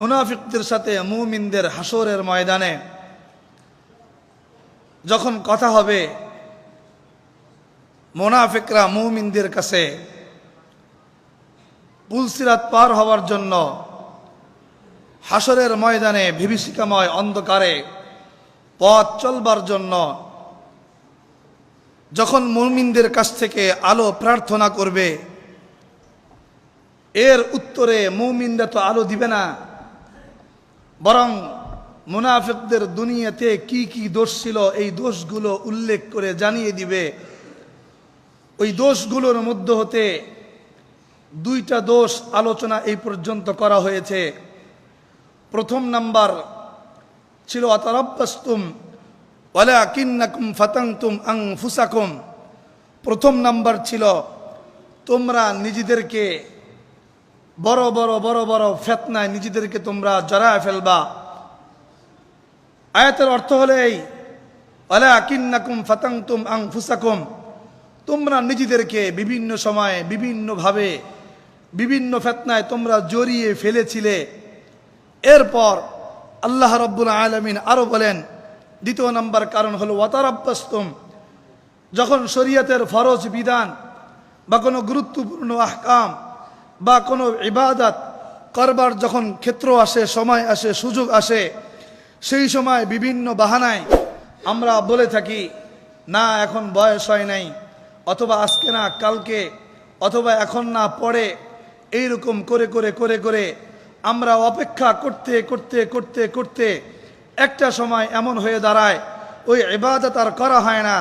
মুনাফিকদের সাথে মুমিনদের হাসরের ময়দানে যখন কথা হবে, মুনাফিকরা মুমিনদের কাছে পুলসিরাত পার হওয়ার জন্য হাসরের ময়দানে বিভীষিকাময় অন্ধকারে পথ চলবার জন্য যখন মুমিনদের কাছ থেকে আলো প্রার্থনা করবে, এর উত্তরে মুমিনরা তো আলো দিবে না, বরং মুনাফিকদের দুনিয়াতে কি কি দোষ ছিল এই দোষগুলো উল্লেখ করে জানিয়ে দিবে। ওই দোষগুলোর মধ্যে হতে দুইটা দোষ আলোচনা এই পর্যন্ত করা হয়েছে। প্রথম নাম্বার ছিল আতারাব্বাসতুম ওয়ালাকিন্নাকুম ফাতানতুম আনফুসাকুম। প্রথম নাম্বার ছিল তোমরা নিজেদেরকে বড় বড় বড় বড় ফিতনায় নিজেদেরকে তোমরা জড়ায় ফেলবা। আয়াতের অর্থ হলো এই, ওয়ালাকিন্নাকুম ফাতানতুম আনফুসাকুম, তোমরা নিজেদেরকে বিভিন্ন সময়ে বিভিন্নভাবে বিভিন্ন ফিতনায় তোমরা জড়িয়ে ফেলেছিলে। এরপর আল্লাহ রাব্বুল আলামিন আরো বলেন, দ্বিতীয় নম্বর কারণ হলো ওয়াতারাব্বাসতুম, যখন শরীয়তের ফরজ বিধান বা কোনো গুরুত্বপূর্ণ আহকাম বা কোনো ইবাদত করবার যখন ক্ষেত্র আসে, সময় আসে, সুযোগ আসে, সেই সময় বিভিন্ন বাহানায় আমরা বলে থাকি না এখন বয়স হয় নাই, অথবা আজকে না কালকে, অথবা এখন না পরে, এইরকম করে করে করে করে আমরা অপেক্ষা করতে করতে করতে করতে একটা সময় এমন হয়ে দাঁড়ায় ওই ইবাদত আর করা হয় না,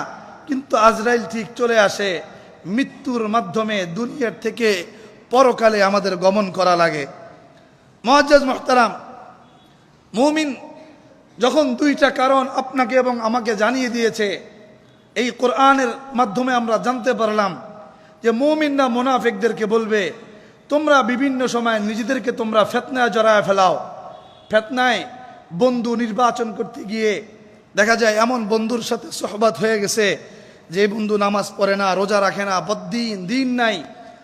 কিন্তু আজরাইল ঠিক চলে আসে, মৃত্যুর মাধ্যমে দুনিয়ার থেকে পরকালে আমাদের গমন করা লাগে। মুআজ্জাজ মুহতারাম, মুমিন যখন দুইটা কারণ আপনাকে এবং আমাকে জানিয়ে দিয়েছে, এই কোরআনের মাধ্যমে আমরা জানতে পারলাম যে মুমিনরা মুনাফিকদেরকে বলবে তোমরা বিভিন্ন সময় নিজেদেরকে তোমরা ফিতনায় জড়ায় ফেলাও। ফিতনায় বন্ধু নির্বাচন করতে গিয়ে দেখা যায় এমন বন্ধুর সাথে সোহবত হয়ে গেছে যে বন্ধু নামাজ পড়ে না, রোজা রাখে না, বদ্দিন, দিন নাই,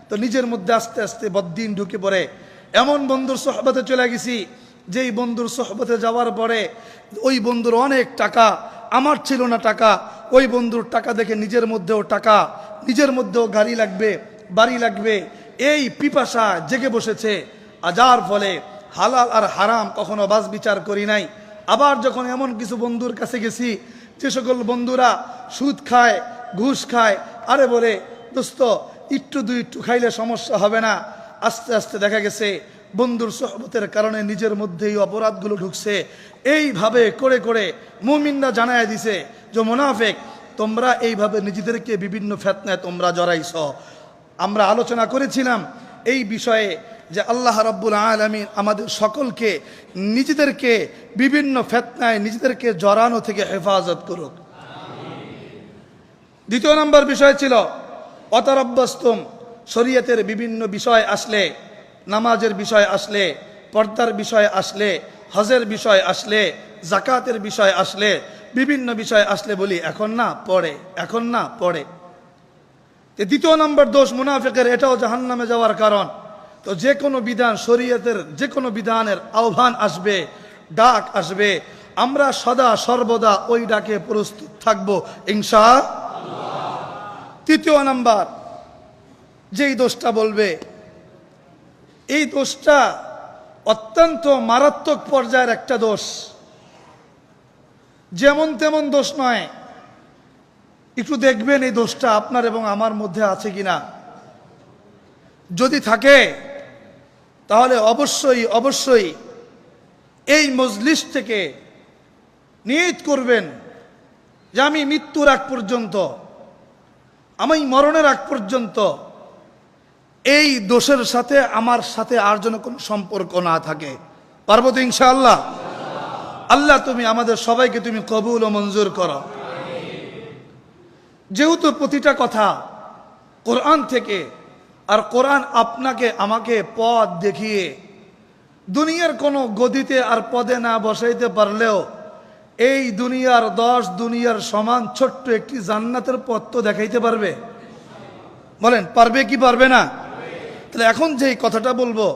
তো নিজের মধ্যে আস্তে আস্তে বদ্দিন ঢুকে পড়ে। এমন বন্ধুর সোহবতে চলে গেছি যেই বন্ধুর সোহবতে যাওয়ার পরে ওই বন্ধুর অনেক টাকা, আমার ছিল না টাকা, ওই বন্ধুর টাকা দেখে নিজের মধ্যেও টাকা, নিজের মধ্যেও গাড়ি লাগবে, বাড়ি লাগবে, এই পিপাসা জেগে বসেছে। যার ফলে হালাল আর হারাম কখনো বাজ বিচার করি নাই। আবার যখন এমন কিছু বন্ধুর কাছে গেছি যে সকল বন্ধুরা সুদ খায়, ঘুষ খায়, আরে বলে দোস্ত একটু দুই একটু খাইলে সমস্যা হবে না, আস্তে আস্তে দেখা গেছে বন্ধুর সোহবতের কারণে নিজের মধ্যেই অপরাধগুলো ঢুকছে। এইভাবে করে করে মুমিনরা জানায় দিছে যে মুনাফিক তোমরা এইভাবে নিজেদেরকে বিভিন্ন ফিতনায় তোমরা জড়াইছ। আমরা আলোচনা করেছিলাম এই বিষয়ে যে আল্লাহ রাব্বুল আলামিন আমাদের সকলকে নিজেদেরকে বিভিন্ন ফিতনায় নিজেদেরকে জড়ানো থেকে হেফাজত করুক। দ্বিতীয় নম্বর বিষয় ছিল ওয়াতারাব্বাসতুম, শরীয়তের বিভিন্ন বিষয় আসলে, নামাজের বিষয় আসলে, পর্দার বিষয় আসলে, হজের বিষয় আসলে, যাকাতের বিষয় আসলে, বিভিন্ন বিষয় আসলে বলি এখন না পড়ে, এখন না পড়ে। দ্বিতীয় নম্বর দোষ মুনাফিকের, এটাও জাহান্নামে যাওয়ার কারণ। তো যে কোনো বিধান, শরীয়তের যে কোনো বিধানের আহ্বান আসবে, ডাক আসবে, আমরা সদা সর্বদা ওই ডাকে প্রস্তুত থাকবো ইনশাআল্লাহ। তৃতীয় নাম্বার যেই দোষটা বলবে, এই দোষটা অত্যন্ত মারাত্মক পর্যায়ের একটা দোষ, যেমন তেমন দোষ নয়। একটু দেখবেন এই দোষটা আপনার এবং আমার মধ্যে আছে কিনা। যদি থাকে তাহলে অবশ্যই অবশ্যই এই মজলিস থেকে নিয়ত করবেন যে আমি মৃত্যুর আগ পর্যন্ত, আমি মরণের আগ পর্যন্ত এই দোষের সাথে আমার সাথে আর যেন কোনো সম্পর্ক না থাকে। পারবো তো ইনশাআল্লাহ? আল্লাহ তুমি আমাদের সবাইকে তুমি কবুল ও মঞ্জুর করো। যেহেতু প্রতিটা কথা কোরআন থেকে, আর কোরআন আপনাকে আমাকে পথ দেখিয়ে দুনিয়ার কোনো গদিতে আর পদে না বসাইতে পারলেও এই দুনিয়ার 10 দুনিয়ার সমান ছোট্ট একটি জান্নাতের পথ তো দেখাইতে পারবে। বলেন পারবে কি পারবে না? তাহলে এখন যেই কথাটা বলবো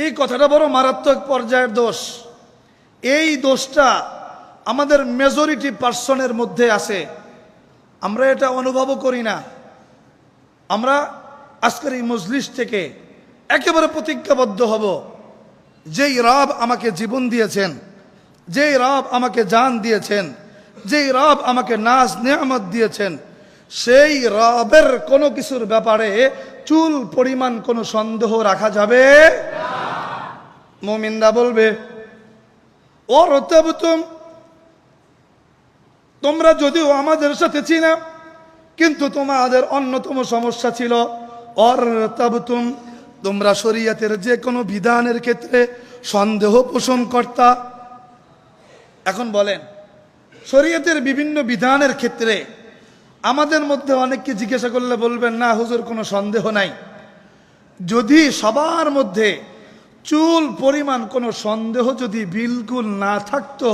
এই কথাটা বড় মারাত্মক পর্যায়ের দোষ। এই দোষটা আমাদের মেজরিটি পার্সনের মধ্যে আছে, আমরা এটা অনুভবও করি না। আমরা আজকের এই মজলিস থেকে একেবারে প্রতিজ্ঞাবদ্ধ হব, যেই রব আমাকে জীবন দিয়েছেন, যেই রব আমাকে জান দিয়েছেন, যেই রব আমাকে নাজ নেয়ামত দিয়েছেন, সেই রবের কোনো কিছুর ব্যাপারে চুল পরিমাণ কোনো সন্দেহ রাখা যাবে না। মুমিনরা বলবে, ও রতাবতুম, তোমরা যদিও আমাদের সাথে ছিল কিন্তু তোমাদের অন্যতম সমস্যা ছিল অরতাবতুম, তোমরা শরীয়তের যে কোনো বিধানের ক্ষেত্রে সন্দেহ পোষণ করতা। এখন বলেন, শরীয়তের বিভিন্ন বিধানের ক্ষেত্রে আমাদের মধ্যে অনেককে জিজ্ঞাসা করলে বলবেন না হুজুর কোনো সন্দেহ নাই। যদি সবার মধ্যে চুল পরিমাণ কোনো সন্দেহ যদি বিলকুল না থাকতো,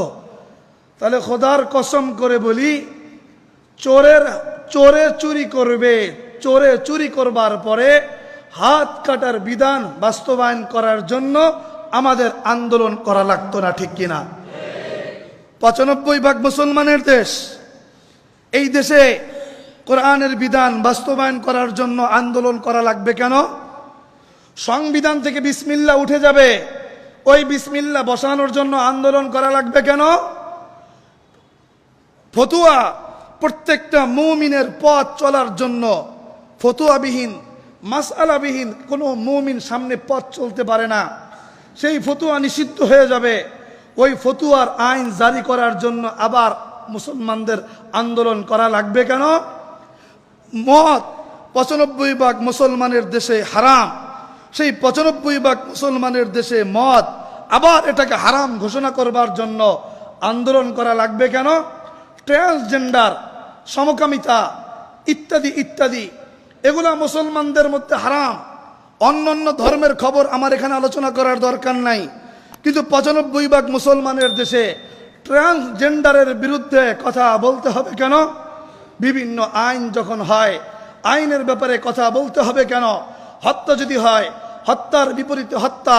তাহলে খোদার কসম করে বলি, চোরে চুরি করবে, চোরে চুরি করবার পরে হাত কাটার বিধান বাস্তবায়ন করার জন্য আমাদের আন্দোলন করা লাগতো না, ঠিক কিনা? 95% মুসলমানের দেশ। এই দেশে কোরআনের বিধান বাস্তবায়ন করার জন্য আন্দোলন করা লাগবে কেন? সংবিধান থেকে বিসমিল্লাহ উঠে যাবে, ওই বিসমিল্লাহ বসানোর জন্য আন্দোলন করা লাগবে কেন? ফতুয়া প্রত্যেকটা মুমিনের পথ চলার জন্য, ফতুয়াবিহীন মাসআলাবিহীন কোনো মুমিন সামনে পথ চলতে পারে না, সেই ফতুয়া নিষিদ্ধ হয়ে যাবে। ওই ফতুয়ার আইন জারি করার জন্য আবার মুসলমানদের আন্দোলন করা লাগবে কেন? মদ 95% মুসলমানের দেশে হারাম, সেই 95% মুসলমানের দেশে মদ, আবার এটাকে হারাম ঘোষণা করবার জন্য আন্দোলন করা লাগবে কেন? ট্রান্সজেন্ডার, সমকামিতা ইত্যাদি ইত্যাদি, এগুলা মুসলমানদের মধ্যে হারাম। অন্যান্য ধর্মের খবর আমার এখানে আলোচনা করার দরকার নাই, কিন্তু 95% মুসলমানের দেশে ট্রান্সজেন্ডারের বিরুদ্ধে কথা বলতে হবে কেন? বিভিন্ন আইন যখন হয়, আইনের ব্যাপারে কথা বলতে হবে কেন? হত্যা যদি হয়, হত্যার বিপরীতে হত্যা,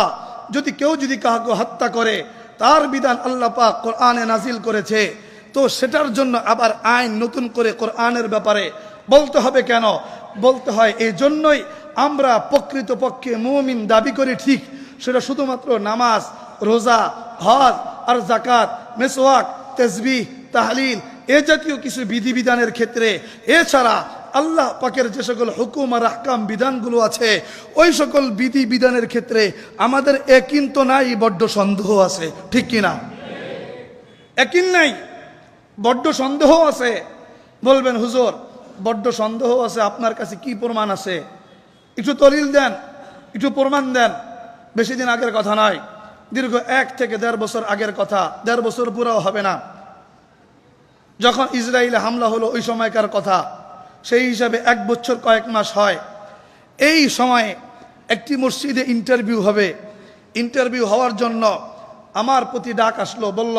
যদি কেউ যদি কাউকে হত্যা করে, তার বিধান আল্লাহ পাক কোরআনে নাজিল করেছে, তো সেটার জন্য আবার আইন নতুন করে কোরআনের ব্যাপারে বলতে হবে কেন? বলতে হয় এই জন্যই আমরা প্রকৃতপক্ষে মুমিন দাবি করি, ঠিক, সেটা শুধুমাত্র নামাজ, রোজা, হজ আর যাকাত, মেসওয়াক, তাসবিহ, তাহলিল এ জাতীয় কিছু বিধিবিধানের ক্ষেত্রে। এছাড়া আল্লাহ পাকের যে সকল হুকুম আর আহকাম বিধানগুলো আছে, ওই সকল বিধিবিধানের ক্ষেত্রে আমাদের একিন তো নাই, বড্ড সন্দেহ আছে, ঠিক কিনা? একিন নাই, বড্ড সন্দেহ আছে। বলবেন হুজুর বড্ড সন্দেহ আছে, আপনার কাছে কি প্রমাণ আছে? একটু দলিল দেন, একটু প্রমাণ দেন। বেশি দিন আগের কথা নয়, দীর্ঘ 1 থেকে 1.5 বছর আগের কথা, 1.5 বছর পুরাও হবে না, যখন ইসরায়েলে হামলা হলো ওই সময়কার কথা। সেই হিসাবে 1 বছর কয়েক মাস হয়। এই সময়ে একটি মসজিদে ইন্টারভিউ হবে। ইন্টারভিউ হওয়ার জন্য আমার প্রতি ডাক আসলো, বলল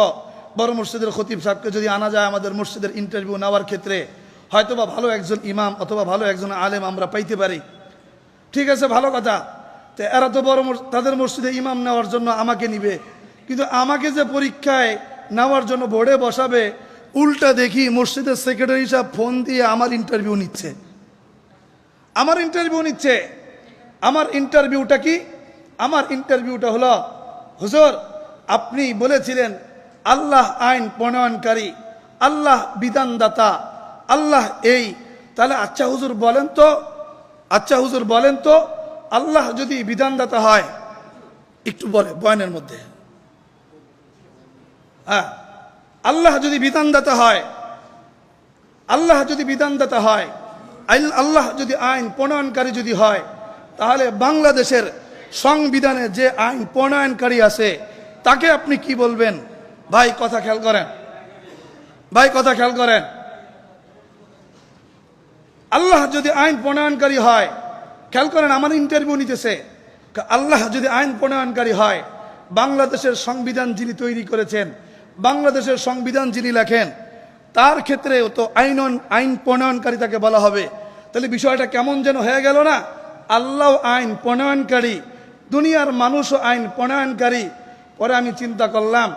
বড় মসজিদের খতিব সাহেবকে যদি আনা যায় আমাদের মসজিদের ইন্টারভিউ নেওয়ার ক্ষেত্রে, হয়তোবা ভালো একজন ইমাম অথবা ভালো একজন আলেম আমরা পাইতে পারি। ঠিক আছে, ভালো কথা। তো এরা তো বড় তাদের মসজিদে ইমাম নেওয়ার জন্য আমাকে নিবে, কিন্তু আমাকে যে পরীক্ষায় নেওয়ার জন্য বোর্ডে বসাবে, উল্টা দেখি মসজিদের সেক্রেটারি সাহেব ফোন দিয়ে আমার ইন্টারভিউ নিচ্ছে। আমার ইন্টারভিউটা কি? আমার ইন্টারভিউটা হলো, হুজুর আপনি বলেছিলেন আল্লাহ আইন প্রণয়নকারী, আল্লাহ বিধানদাতা, আল্লাহ এই, তাহলে আচ্ছা হুজুর বলেন তো আল্লাহ যদি বিধানদাতা হয়, একটু বলে বয়ানের মধ্যে, হ্যাঁ, আল্লাহ যদি বিধানদাতা হয়, আল্লাহ যদি আইন প্রণয়নকারী যদি হয়, তাহলে বাংলাদেশের সংবিধানে যে আইন প্রণয়নকারী আছে তাকে আপনি কি বলবেন? ভাই কথা খেয়াল করেন, আল্লাহ যদি আইন প্রণয়নকারী হয়, খেয়াল করেন, আমার ইন্টারভিউ নিতেছে, আল্লাহ যদি আইন প্রণয়নকারী হয়, বাংলাদেশের সংবিধান যিনি তৈরি করেছেন, বাংলাদেশের সংবিধান যিনি লেখেন, তার ক্ষেত্রে তো আইন প্রণয়নকারী তাকে বলা হবে। তাহলে বিষয়টা কেমন যেন হয়ে গেল না? আল্লাহ আইন প্রণয়নকারী, দুনিয়ার মানুষ ও আইন প্রণয়নকারী। পরে আমি চিন্তা করলাম,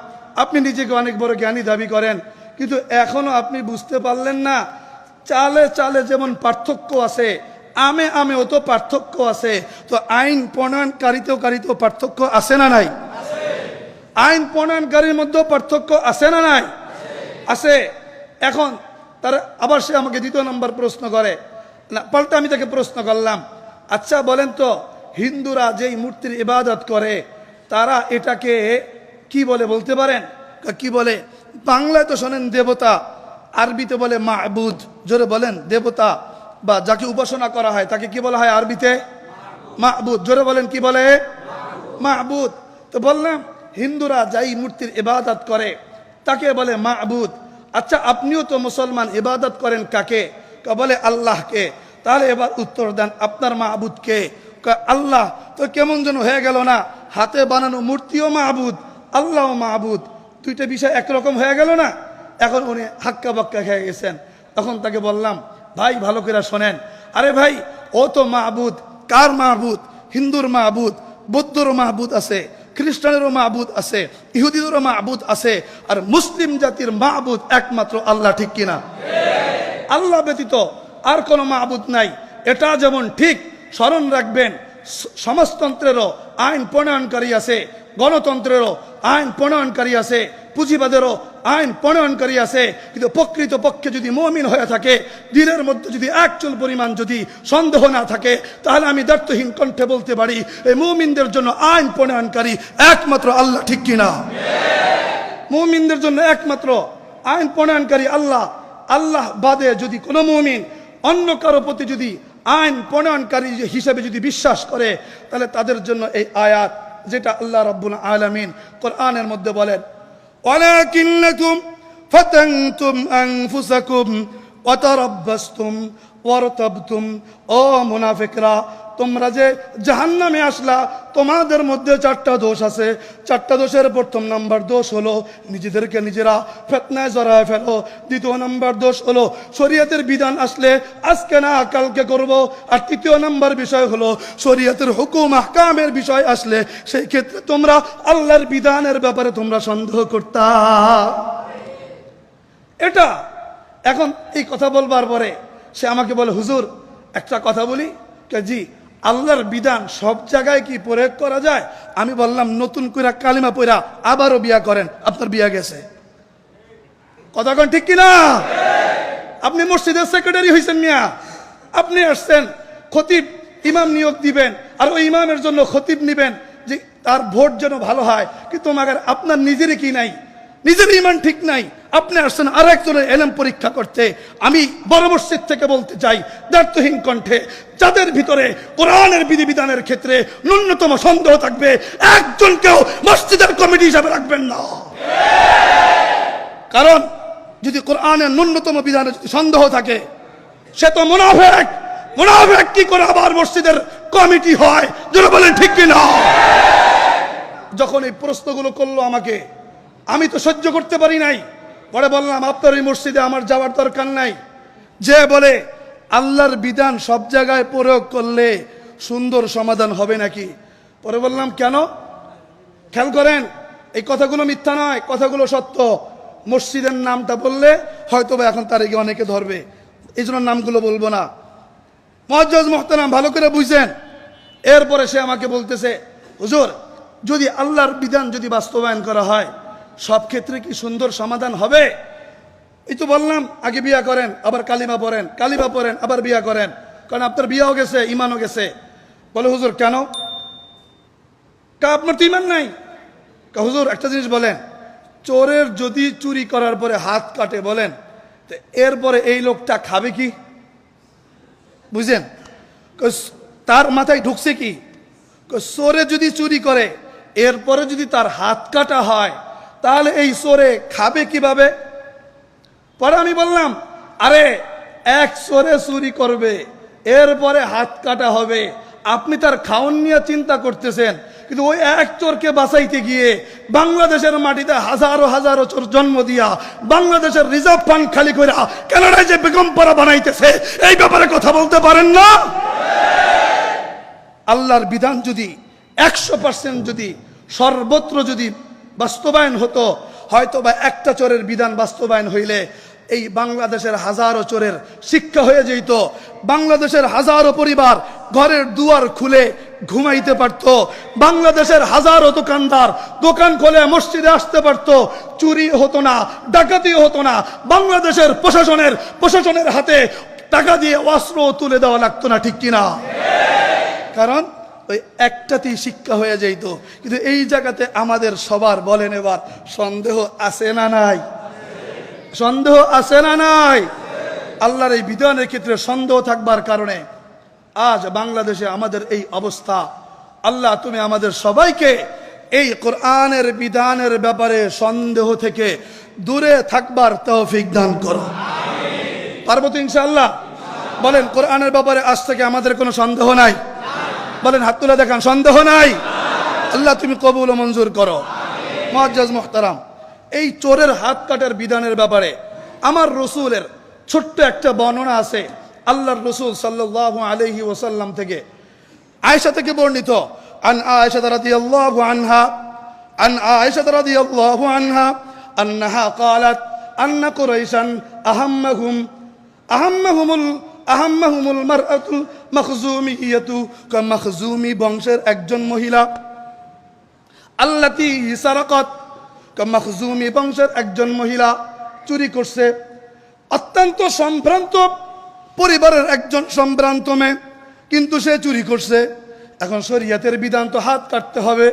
আপনি নিজেকে অনেক বড় জ্ঞানী দাবি করেন, কিন্তু এখনো আপনি বুঝতে পারলেন না চালে চালে যেমন পার্থক্য আছে, আমে আমেও তো পার্থক্য আছে, তো আইন প্রণয়নকারীতেও পার্থক্য আছে না নাই? আইন প্রণয়নকারীর মধ্যেও পার্থক্য আছে না নাই? আছে। এখন তার আবার সে আমাকে দ্বিতীয় নম্বর প্রশ্ন করে, না পাল্টা আমি তাকে প্রশ্ন করলাম, আচ্ছা বলেন তো হিন্দুরা যেই মূর্তির ইবাদত করে তারা এটাকে কি বলে বলতে পারেন? কি বলে? বাংলায় তো শোনেন দেবতা, আরবিতে বলে মাহবুদ। জোরে বলেন দেবতা বা যাকে উপাসনা করা হয় তাকে কি বলা হয় আরবিতে? মাহবুদ। জোরে বলেন কি বলে? মাহবুদ। তো বললাম হিন্দুরা যাই মূর্তির ইবাদত করে তাকে বলে মাহবুদ। আচ্ছা আপনিও তো মুসলমান, ইবাদত করেন কাকে? বলে আল্লাহকে। তাহলে এবার উত্তর দেন আপনার মাহবুদ কে? আল্লাহ। তো কেমন যেন হয়ে গেল না, হাতে বানানো মূর্তিও মাহবুদ, আল্লাহও মাহবুদ, দুইটা বিষয় একরকম হয়ে গেল না। এখন উনি হাক্কা বাক্কা খেয়ে গেছেন। তখন তাকে বললাম, ভাই ভালো করে শোনেন, আরে ভাই ও তো মাহবুদ। কার মাহবুদ? হিন্দুর মাহবুদ, বৌদ্ধরও মাহবুদ আছে, খ্রিস্টানেরও মাহবুদ আছে, ইহুদিদেরও মাহবুদ আছে, আর মুসলিম জাতির মাহবুদ একমাত্র আল্লাহ। ঠিক কিনা? আল্লাহ ব্যতীত আর কোনো মাহবুদ নাই। এটা যেমন ঠিক, স্মরণ রাখবেন সমাজতন্ত্রেরও আইন প্রণয়নকারী আছে, গণতন্ত্রেরও আইন প্রণয়নকারী আছে, পুঁজিবাদেরও আইন প্রণয়নকারী আছে, কিন্তু প্রকৃত পক্ষে যদি মুমিন হয়ে থাকে, দিনের মধ্যে যদি এক চুল পরিমাণ যদি সন্দেহ না থাকে, তাহলে আমি দায়িত্বহীন কণ্ঠে বলতে পারি এই মুমিনদের জন্য আইন প্রণয়নকারী একমাত্র আল্লাহ। ঠিক কিনা? মুমিনদের জন্য একমাত্র আইন প্রণয়নকারী আল্লাহ। আল্লাহ বাদে যদি কোনো মুমিন অন্য কারো প্রতি যদি আইন প্রণয়নকারী হিসেবে যদি বিশ্বাস করে, তাহলে তাদের জন্য এই আয়াত, যেটা আল্লাহ রাব্বুল আলামিন কোরআনের মধ্যে বলেন, ওয়ালাকিন্নাকুম ফাতানতুম আনফুসাকুম ওয়া তারাব্বাসতুম ওয়ারতাবতুম। ও মুনাফিকরা, তোমরা যে জাহান্নামে আসলা, তোমাদের মধ্যে চারটা দোষ আছে। চারটা দোষের প্রথম নাম্বার দোষ হলো নিজেদেরকে নিজেরা ফিতনায় জড়ায় ফেলো। দ্বিতীয় নাম্বার দোষ হলো শরীয়তের বিধান আসলে আজকে না কালকে করব। আর তৃতীয় নাম্বার বিষয় হলো শরীয়তের হুকুম আহকামের বিষয় আসলে সেই ক্ষেত্রে তোমরা আল্লাহর বিধানের ব্যাপারে তোমরা সন্দেহ করতা। এটা এখন এই কথা বলবার পরে সে আমাকে বলে, হুজুর একটা কথা বলি। জি, আল্লাহর বিধান সব জায়গায় কি প্রয়োগ করা যায়? আমি বললাম নতুন করে কালিমা পড়া আবারও বিয়া করেন, আপনার বিয়া গেছে। কথা কোন ঠিক কিনা? আপনি মসজিদের সেক্রেটারি হয়েছেন মিয়া, আপনি আসছেন খতিব ইমাম নিয়োগ দিবেন, আর ওই ইমামের জন্য খতিব নিবেন যে তার ভোট যেন ভালো হয়, কিন্তু আপনার নিজেরই কি নাই, নিজের ইমান ঠিক নাই, আপনি আসছেন আর একজনের এলেম পরীক্ষা করতে। আমি বড় মসজিদ থেকে বলতে চাই দায়িত্বহীন কণ্ঠে, যাদের ভিতরে কোরআনের বিধিবিধানের ক্ষেত্রে ন্যূনতম সন্দেহ থাকবে, একজনকেও মসজিদের কমিটি হিসাবে রাখবেন না। কারণ যদি কোরআনের ন্যূনতম বিধানে যদি সন্দেহ থাকে, সে তো মুনাফিক। মুনাফিক কি করে আবার মসজিদের কমিটি হয়? যারা বলেন ঠিক কিনা? যখন এই প্রশ্নগুলো করলো আমাকে, আমি তো সহ্য করতে পারি নাই। পরে বললাম, আপনার এই মসজিদে আমার যাওয়ার দরকার নাই। যে বলে আল্লাহর বিধান সব জায়গায় প্রয়োগ করলে সুন্দর সমাধান হবে নাকি? পরে বললাম কেন? খেয়াল করেন, এই কথাগুলো মিথ্যা নয়, কথাগুলো সত্য। মসজিদের নামটা বললে হয়তো বা এখন তার অনেকে ধরবে, এই জন্য নামগুলো বলবো না। মুআজ্জাজ মুহতারাম, ভালো করে বুঝছেন। এরপরে সে আমাকে বলতেছে, হুজুর যদি আল্লাহর বিধান যদি বাস্তবায়ন করা হয়, সব ক্ষেত্রে কি সুন্দর সমাধান হবে? এই তো বললাম আগে বিয়া করেন, আবার কালিমা পড়েন, কালিমা পড়েন, আবার বিয়া করেন, কারণ আপনার বিয়াও গেছে, ইমানও গেছে। বলে হুজুর কেন? আপনার তো ইমান নাই। হুজুর একটা জিনিস বলেন, চোরের যদি চুরি করার পরে হাত কাটে, বলেন তো এরপরে এই লোকটা খাবে কি? বুঝছেন? তার মাথায় ঢুকছে কি? চোরে যদি চুরি করে এরপরে যদি তার হাত কাটা হয়, তাহলে এই চোরে খাবে কিভাবে? পরে আমি বললাম, আরে এক চোরে চুরি করবে, এরপরে হাত কাটা হবে, আপনি তার খাওন নিয়ে চিন্তা করতেছেন, কিন্তু ওই এক চোরকে বাঁচাইতে গিয়ে বাংলাদেশের মাটিতে হাজারো হাজারো চোর জন্ম দিয়া বাংলাদেশের রিজার্ভ ফান্ড খালি করে কানাডায় যে বেগমপাড়া বানাইতেছে, এই ব্যাপারে কথা বলতে পারেন না? আল্লাহর বিধান যদি 100% যদি সর্বত্র যদি বাস্তবায়ন হতো, হয়তো বা একটা চোরের বিধান বাস্তবায়ন হইলে এই বাংলাদেশের হাজারো চোরের শিক্ষা হয়ে যেত। বাংলাদেশের হাজারো পরিবার ঘরের দুয়ার খুলে ঘুমাইতে পারত। বাংলাদেশের হাজারো দোকানদার দোকান খুলে মসজিদে আসতে পারত। চুরি হতো না, ডাকাতি হতো না। বাংলাদেশের প্রশাসনের হাতে টাকা দিয়ে অস্ত্র তুলে দেওয়া লাগতো না, ঠিক কিনা? কারণ ওই একটাতেই শিক্ষা হয়ে যেত। কিন্তু এই জায়গাতে আমাদের সবার বলেন এবার সন্দেহ আছে না নাই? সন্দেহ আছে না নাই? আল্লাহর এই বিধানের ক্ষেত্রে সন্দেহ থাকবার কারণে আজ বাংলাদেশে আমাদের এই অবস্থা। আল্লাহ তুমি আমাদের সবাইকে এই কোরআনের বিধানের ব্যাপারে সন্দেহ থেকে দূরে থাকবার তৌফিক দান করো। পারবো তো ইনশাআল্লাহ? বলেন কোরআনের ব্যাপারে আজ থেকে আমাদের কোনো সন্দেহ নাই? বলেন হাত তুলে দেখান, সন্দেহ নাই। আল্লাহ তুমি কবুল ও মঞ্জুর করো। মুআজ্জাজ মুহতারাম, এই চোরের হাত কাটার বিধানের ব্যাপারে আমার রসুলের ছোট্ট একটা বর্ণনা আছে আল্লাহর রসুল সাল্লাল্লাহু আলাইহি ওয়াসাল্লাম থেকে, আয়েশা থেকে বর্ণিত। আন আয়েশা রাদিয়াল্লাহু আনহা আন্নাহা ক্বালাত আন্না কুরাইশান আহাম্মাহুমুল মারআতুল মাখজুমিয়াতু, মাখজুমি বংশের একজন মহিলা, আল্লাতী সারাকাত, মাখজুমি বংশের একজন মহিলা চুরি করছে। অত্যন্ত সম্ভ্রান্ত পরিবারের একজন সম্ভ্রান্ত মেয়ে, কিন্তু সে চুরি করছে। এখন শরীয়তের বিধান তো হাত কাটতে হবে।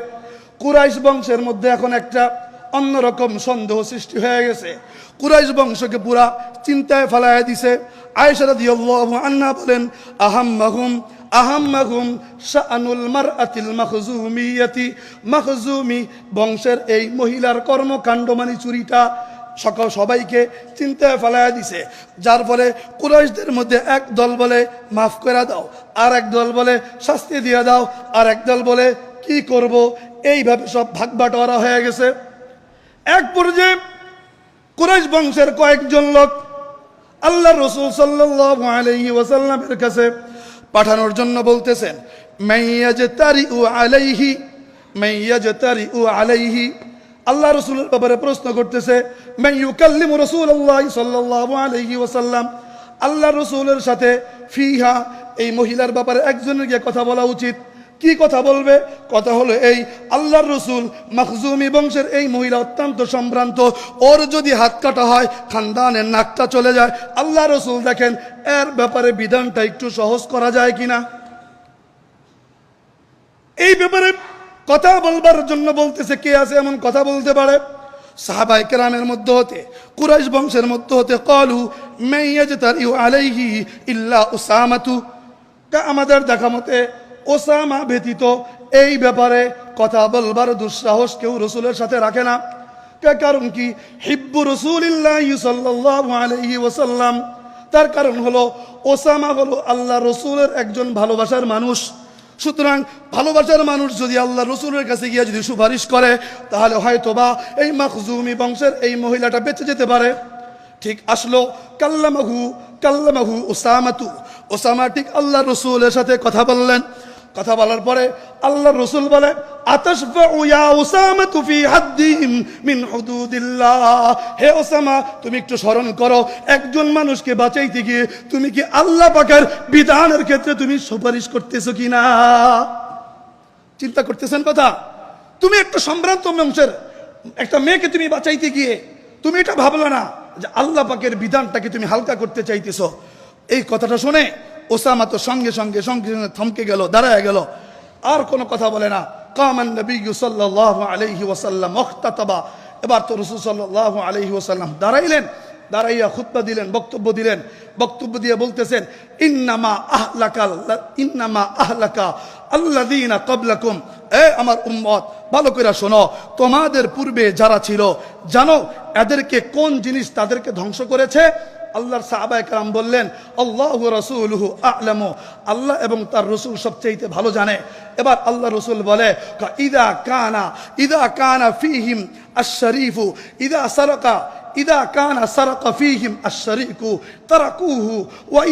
কুরাইশ বংশের মধ্যে এখন একটা অন্যরকম সন্দেহ সৃষ্টি হয়ে গেছে। কুরাইশ বংশকে পুরা চিন্তায় ফেলায় দিছে। আয়েশা রাদিয়াল্লাহু আনহা বলেন, আহাম্মাহুম শাআনুল মারআতিল মাখজুমিয়াতি, মাখজুমি বংশের এই মহিলার কর্মকাণ্ড মানে চুরিটা সবাইকে চিন্তায় ফেলায় দিছে। যার ফলে কুরাইশদের মধ্যে এক দল বলে মাফ করে দাও, আর এক দল বলে শাস্তি দিয়ে দাও, আর এক দল বলে কি করব, এইভাবে সব ভাগ বাটোয়ারা হয়ে গেছে। এক পর্যায়ে কুরাইশ বংশের কয়েকজন লোক আল্লাহ রসুল সাল্লাল্লাহু আলাইহি ওয়াসাল্লামের কাছে পাঠানোর জন্য বলতেছেন, মাইয়াজতারিউ আলাইহি, আল্লাহ রসুলের ব্যাপারে প্রশ্ন করতেছে। মাইয়ুকাল্লিমু রাসূলুল্লাহ সাল্লাল্লাহু আলাইহি ওয়াসাল্লাম, আল্লাহ রসুলের সাথে ফিহা, এই মহিলার ব্যাপারে একজনের গিয়ে কথা বলা উচিত। কি কথা বলবে? কথা হলো এই, আল্লাহর রসুল মাখজুমি বংশের এই মহিলা অত্যন্ত সম্ভ্রান্ত, ওর যদি হাত কাটা হয় খানদানের নাকটা চলে যায়। আল্লাহ রসুল দেখেন এর ব্যাপারে বিধানটা একটু সহজ করা যায় কিনা। এই ব্যাপারে কথা বলবার জন্য বলতেছে, কে আছে এমন কথা বলতে পারে? সাহাবায়ে কেরামের মধ্যে হতে, কুরাইশ বংশের মধ্যে হতে ক্বালু মাইয়াজতারিউ আলাইহি ইল্লা উসামাতু, আমাদের দেখা মতে ওসামা ব্যতীত এই ব্যাপারে কথা বলবার দুঃসাহস কেউ রসুলের সাথে রাখে না। কারণ কি? হিব্বু রাসূলিল্লাহি সাল্লাল্লাহু আলাইহি ওয়াসাল্লাম, তার কারণ হলো ওসামা হলো আল্লাহ রসুলের একজন ভালোবাসার মানুষ। সুতরাং ভালোবাসার মানুষ যদি আল্লাহ রসুলের কাছে গিয়ে যদি সুপারিশ করে, তাহলে হয়তোবা এই মাখজুমি বংশের এই মহিলাটা বেঁচে যেতে পারে। ঠিক আসলো কাল্লামাহু ওসামাতু, ওসামা ঠিক আল্লাহ রসুলের সাথে কথা বললেন। কথা বলার পরে আল্লাহ রসুল বলে, আতাশফাউ ইয়া উসামাতু ফি হাদ্দিন মিন হুদুদিল্লাহ, হে ওসামা তুমি একটু স্মরণ করো, একজন মানুষকে বাঁচাইতে গিয়ে তুমি কি আল্লাহ পাকের বিধানের ক্ষেত্রে তুমি সুপারিশ করতেছো কিনা? চিন্তা করতেছেন কথা? তুমি একটা সম্ভ্রান্ত বংশের একটা মেয়েকে তুমি বাঁচাইতে গিয়ে তুমি এটা ভাবলো না যে আল্লাহ পাকের বিধানটাকে তুমি হালকা করতে চাইতেছো। এই কথাটা শুনে ওসামা তো সঙ্গে সঙ্গে থমকে গেল, দাঁড়ায় গেল, আর কোনো কথা বলে না। কামান নবী সাল্লাল্লাহু আলাইহি ওয়াসাল্লাম মুখতাতাবা, এবার তো রাসূল সাল্লাল্লাহু আলাইহি ওয়াসাল্লাম দাঁড়াইলেন, দাঁড়াইয়া খুতবা দিলেন, বক্তব্য দিয়ে বলতেছেন, ইন্নামা আহলাকা আল্লাযীনা ক্বাবলাকুম, এ আমার উম্মত ভালো করে শোনো, তোমাদের পূর্বে যারা ছিল জানো এদেরকে কোন জিনিস তাদেরকে ধ্বংস করেছে? আল্লাহর সাহাবায়ে কেরাম বললেন, আল্লাহু রাসূলুহু আ'লামু, আল্লাহ এবং তার রাসূল সবচেয়ে ভালো জানে। এবার আল্লাহ রাসূল বলে, ইদা কানা ফীহিম আশ-শরীফু ইদা কানা সারাকা ফীহিম আশ-শরীকু তারাকুহু, ওয়া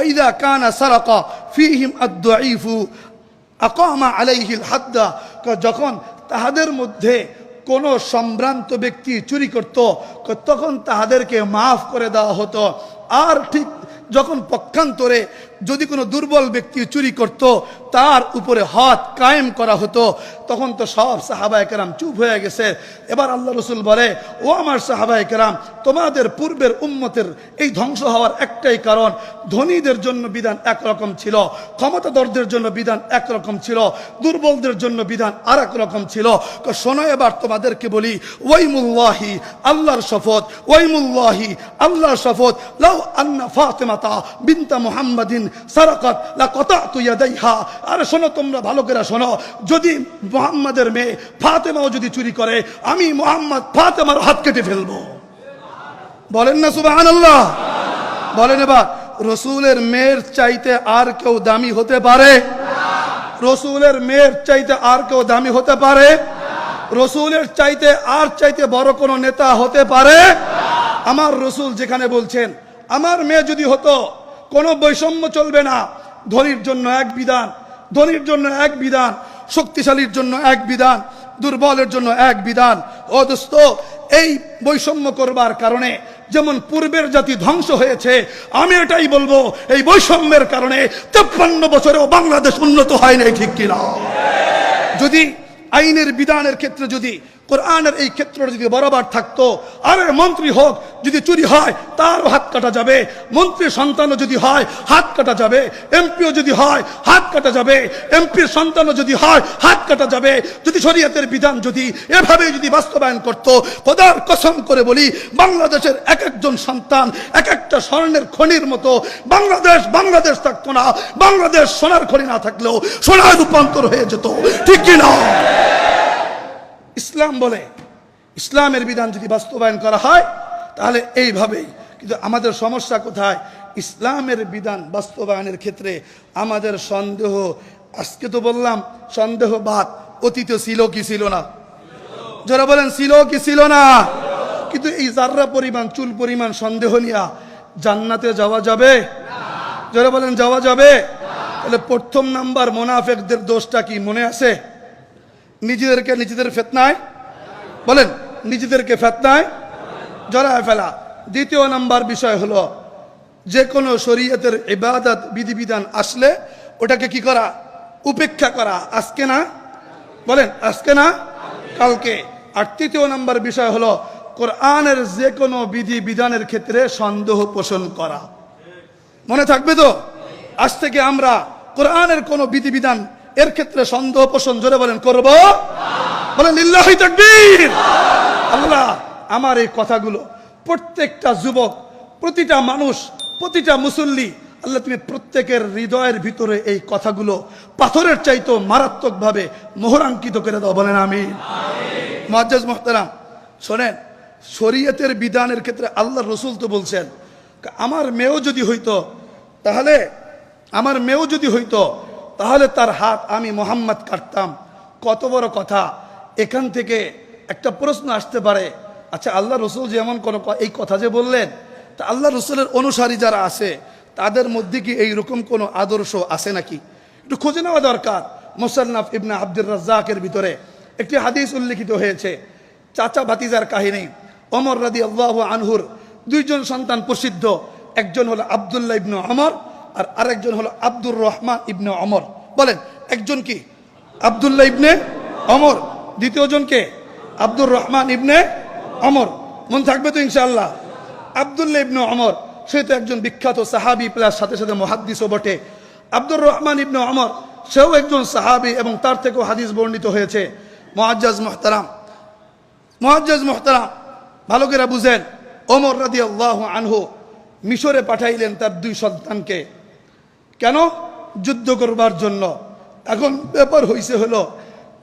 ইদা কানা সারাকা ফীহিম আদ-দাঈফু আকামা আলাইহিল হাদ্দা, যখন তাহাদের মধ্যে কোন সম্ভ্রান্ত ব্যক্তি চুরি করত তখন তাহাদেরকে মাফ করে দেওয়া হতো। আর ঠিক যখন পক্ষান্তরে যদি কোনো দুর্বল ব্যক্তি চুরি করত তার উপরে হাত কায়েম করা হতো, তখন তো সব সাহাবায়ে কেরাম চুপ হয়ে গেছে। এবার আল্লাহ রসুল বলে, ও আমার সাহাবায়ে কেরাম, তোমাদের পূর্বের উম্মতের এই ধ্বংস হওয়ার একটাই কারণ, ধনীদের জন্য বিধান একরকম ছিল, ক্ষমতাধরদের জন্য বিধান একরকম ছিল, দুর্বলদের জন্য বিধান আর এক রকম ছিল। শোনো এবার তোমাদেরকে বলি, ওয়াইমুল্লাহি, আল্লাহর শপথ, ওয়াইমুল্লাহি, আল্লাহর শপথ, লাউ আন্না ফাতিমাতা বিনতা মুহাম্মাদিন সারাকাত লাকাতাতু ইয়াদাইহা। আরে শোনো, তোমরা ভালো করে শোনো, যদি মুহাম্মাদের মেয়ে ফাতেমাও যদি চুরি করে, আমি মুহাম্মদ ফাতেমার হাত কেটে ফেলবো। বলেন না সুবহানাল্লাহ? বলেন এবার, রসুলের মেয়ের চাইতে আর কেউ দামি হতে পারে? রসুলের মেয়ের চাইতে আর কেউ দামি হতে পারে? রসুলের চাইতে আর চাইতে বড় কোনো নেতা হতে পারে? আমার রসুল যেখানে বলছেন, আমার মেয়ে যদি হতো, কোনো বৈষম্য চলবে না, ধনীর জন্য এক বিধান, ধনীর জন্য এক বিধান, শক্তিশালীর জন্য এক বিধান, দুর্বলের জন্য এক বিধান। ও দোস্ত, এই বৈষম্য করবার কারণে যেমন পূর্বের জাতি ধ্বংস হয়েছে, আমি এটাই বলবো, এই বৈষম্যের কারণে 53 বছরেও বাংলাদেশ উন্নত হয় নাই, ঠিক কিনা? যদি আইনের বিধানের ক্ষেত্রে যদি কোরআনের এই ক্ষেত্রটা যদি বরাবর থাকতো, আরে মন্ত্রী হোক, যদি চুরি হয় তারও হাত কাটা যাবে, মন্ত্রীর সন্তানও যদি হয় হাত কাটা যাবে, এমপিও যদি হয় হাত কাটা যাবে, এমপির সন্তানও যদি হয় হাত কাটা যাবে। যদি শরীয়তের বিধান যদি এভাবে যদি বাস্তবায়ন করত, খোদার কসম করে বলি, বাংলাদেশের এক একজন সন্তান এক একটা স্বর্ণের খনির মতো বাংলাদেশ থাকতো না। বাংলাদেশ সোনার খনি না থাকলেও সোনার রূপান্তর হয়ে যেত, ঠিক কিনা? ইসলাম বলে, ইসলামের বিধান যদি বাস্তবায়ন করা হয় তাহলে এইভাবেই। কিন্তু আমাদের সমস্যা কোথায়? ইসলামের বিধান বাস্তবায়নের ক্ষেত্রে আমাদের সন্দেহ। আজকে তো বললাম সন্দেহবাদ অতীতে ছিল কি ছিল না? যারা বলেন ছিল কি ছিল না? কিন্তু এই জাররা পরিমাণ, চুল পরিমাণ সন্দেহ নিয়ে জান্নাতে যাওয়া যাবে? যারা বলেন যাওয়া যাবে? তাহলে প্রথম নাম্বার মুনাফিকদের দোষটা কি মনে আছে? নিজেদের ফিতনায়, বলেন, নিজেদেরকে ফিতনায় জড়ায় ফেলা। দ্বিতীয় নাম্বার বিষয় হলো, যে কোনো শরীয়তের ইবাদত বিধিবিধান আসলে ওটাকে কি করা? উপেক্ষা করা। আজকে না, বলেন আজকে না, কালকে। আর তৃতীয় নাম্বার বিষয় হলো, কোরআনের যে কোনো বিধি বিধানের ক্ষেত্রে সন্দেহ পোষণ করা। মনে থাকবে তো? আজ থেকে আমরা কোরআনের কোনো বিধিবিধান এর ক্ষেত্রে সন্দেহ পোষণ, জোরে বলেন, করব? বলেন লিল্লাহি তাকবীর। আল্লাহ আমার এই কথাগুলো প্রত্যেকটা যুবক, প্রতিটা মানুষ, প্রতিটা মুসল্লি, আল্লাহ তুমি প্রত্যেকের হৃদয়ের ভিতরে এই কথাগুলো পাথরের চাইতো মারাত্মকভাবে মোহরাঙ্কিত করে দাও, বলেন আমিন। মুআজ্জাজ মুহতারাম, শোনেন, শরীয়তের বিধানের ক্ষেত্রে আল্লাহ রসুল তো বলছেন, আমার মেয়েও যদি হইতো তাহলে তার হাত আমি মোহাম্মদ কাটতাম। কত বড় কথা! এখান থেকে একটা প্রশ্ন আসতে পারে, আচ্ছা আল্লাহ রসুল যেমন কোন এই কথা যে বললেন, তা আল্লাহ রসুলের অনুসারী যারা আছে তাদের মধ্যে কি এইরকম কোনো আদর্শ আছে নাকি? একটু খুঁজে নেওয়া দরকার। মুসান্নাফ ইবনে আব্দুর রাজ্জাকের ভিতরে একটি হাদিস উল্লেখিত হয়েছে, চাচা ভাতিজার কাহিনী। ওমর রাদিয়াল্লাহু আনহুর দুইজন সন্তান প্রসিদ্ধ, একজন হলো আব্দুল্লাহ ইবনে ওমর আর আরেকজন হলো আব্দুর রহমান ইবনে ওমর। বলেন, একজন কি? আব্দুল্লাহ ইবনে ওমর, দ্বিতীয়জন কে? আব্দুর রহমান ইবনে ওমর। মন থাকবে তো ইনশাআল্লাহ? আব্দুল্লাহ ইবনে ওমর সে তো একজন বিখ্যাত সাহাবী, প্লাস সাথে সাথে মুহাদ্দিসও বটে। আব্দুর রহমান ইবনে ওমর সেও একজন সাহাবী এবং তার থেকেও হাদিস বর্ণিত হয়েছে। মুআজ্জাজ মুহতারাম, ভালো করে বুঝেন, ওমর রাদিয়াল্লাহু আনহু মিশরে পাঠাইলেন তার দুই সন্তানকে। কেন? যুদ্ধ করবার জন্য। এখন ব্যাপার হইছে হলো,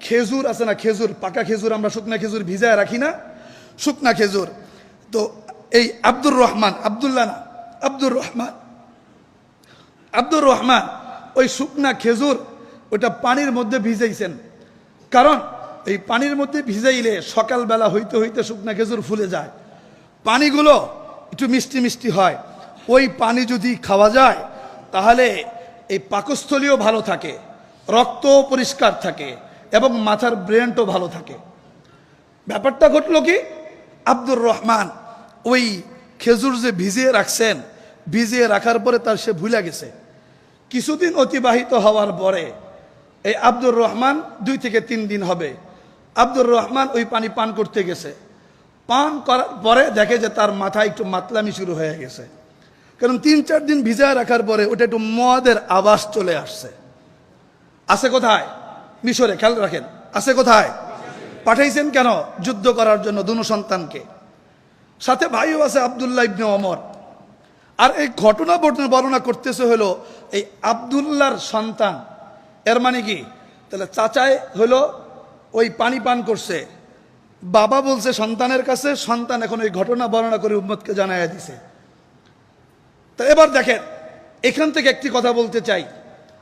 খেজুর আছে না, খেজুর, পাকা খেজুর, আমরা শুকনা খেজুর ভিজায় রাখি না, শুকনা খেজুর। তো এই আব্দুর রহমান, আব্দুল্লাহ না, আব্দুর রহমান ওই শুকনা খেজুর ওইটা পানির মধ্যে ভিজাইছেন। কারণ এই পানির মধ্যে ভিজাইলে সকালবেলা হইতে হইতে শুকনা খেজুর ফুলে যায়, পানিগুলো একটু মিষ্টি মিষ্টি হয়। ওই পানি যদি খাওয়া যায় তাহলে এই পাকস্থলীও ভালো থাকে, রক্ত পরিষ্কার থাকে এবং মাথার ব্রেনটাও ভালো থাকে। ব্যাপারটা ঘটলো কি, আব্দুর রহমান ওই খেজুর যে ভিজিয়ে রাখছেন, ভিজিয়ে রাখার পরে তার সে ভুলে গেছে। কিছুদিন অতিবাহিত হওয়ার পরে এই আব্দুর রহমান 2 থেকে 3 দিন হবে, আব্দুর রহমান ওই পানি পান করতে গেছে। পান করার পরে দেখে যে তার মাথায় একটু মাতলামি শুরু হয়ে গেছে, কারণ 3-4 দিন ভিজায় রাখার পরে ওটা একটু মদের আওয়াজ চলে আসছে। আছে কোথায়? মিশরে। খেয়াল রাখেন, আছে কোথায়? পাঠাইছেন কেন? যুদ্ধ করার জন্য দুনো সন্তানকে, সাথে ভাইও আছে আব্দুল্লাহ ইবনে ওমর। আর এই ঘটনা বর্ণনা করতেছে হলো এই আব্দুল্লাহর সন্তান। এর মানে কি, তাহলে চাচায় হলো ওই পানি পান করছে, বাবা বলছে সন্তানের কাছে, সন্তান এখন ওই ঘটনা বর্ণনা করে উম্মতকে জানাইয়া দিছে। তো এবার দেখেন, এখান থেকে একটি কথা বলতে চাই,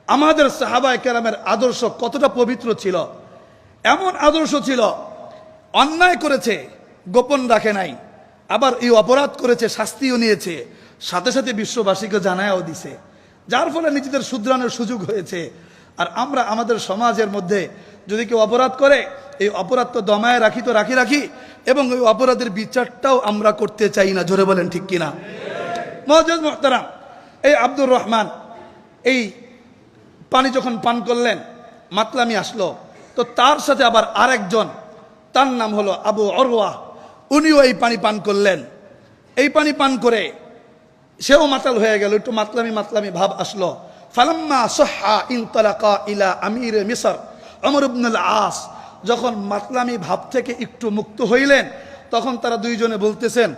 আমাদের সাহাবায়ে কেরামের আদর্শ কতটা পবিত্র ছিল। এমন আদর্শ ছিল, অন্যায় করেছে গোপন রাখে নাই, আবার এই অপরাধ করেছে শাস্তিও নিয়েছে, সাথে সাথে বিশ্ববাসীকে জানায়ও দিছে, যার ফলে নিজেদের শুধরানোর সুযোগ হয়েছে। আর আমরা আমাদের সমাজের মধ্যে যদি কেউ অপরাধ করে, এই অপরাধ তো দমায় রাখি তো রাখি, এবং ওই অপরাধের বিচারটাও আমরা করতে চাই না। জোরে বলেন ঠিক কিনা? মুআজ্জাজ মুহতারাম, এই আব্দুর রহমান এই পানি যখন পান করলেন, মাতলামি আসলো, তো তার সাথে আবার আরেকজন, তার নাম হলো আবু উরওয়া, উনিও এই পানি পান করলেন। এই পানি পান করে সেও মাতাল হয়ে গেল, একটু মাতলামি ভাব আসলো। ফালাম্মা সাহহা ইনতালাকা ইলা আমির মিসর ওমর ইবনুল আস, যখন মাতলামি ভাব থেকে একটু মুক্ত হইলেন, তখন তারা দুইজনে বলতেছেন,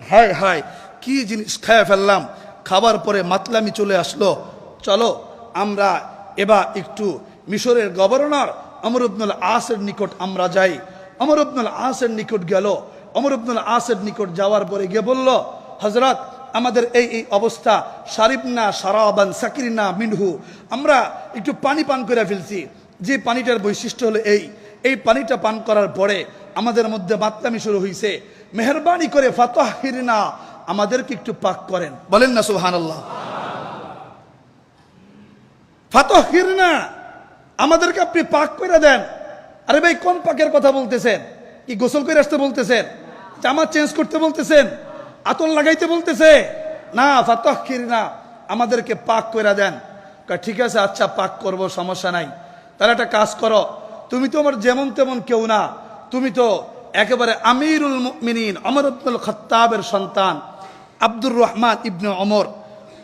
হায় হায় কি জিনিস খেয়ে ফেললাম, খাবার পরে মাতলামি চলে আসলো, চলো আমরা এবার একটু মিশরের গভর্নর ওমর ইবনুল আসের নিকট আমরা যাই। ওমর ইবনুল আসের নিকট গেল। ওমর ইবনুল আসের নিকট যাওয়ার পরে গিয়ে বলল, হযরত আমাদের এই অবস্থা, শারিবনা শারাবান সাকিরনা মিনহু, আমরা একটু পানি পান করে ফেলছি, যে পানিটার বৈশিষ্ট্য হলো এই পানিটা পান করার পরে আমাদের মধ্যে মাতলামি শুরু হয়েছে, মেহেরবানি করে ফাতাহিরনা, আমাদেরকে একটু পাক করেন। বলেন না সুবহানাল্লাহ। ফাতাহিরনা, আমাদেরকে আপনি পাক করে দেন। আরে ভাই, কোন পাকের কথা বলতেছেন? কি গোসল করে আসতে বলতেছেন? জামা চেঞ্জ করতে বলতেছেন? আতর লাগাইতে বলতেছে? না, ফাতাহিরনা, আমাদেরকে পাক করে দেন। ঠিক আছে, আচ্ছা পাক করব, সমস্যা নাই। তাহলে একটা কাজ করো, তুমি তো আমার যেমন তেমন কেউ না, তুমি তো একেবারে আমিরুল মুমিনিন ওমর ইবনুল খাত্তাবের সন্তান আব্দুর রহমান ইবনে ওমর।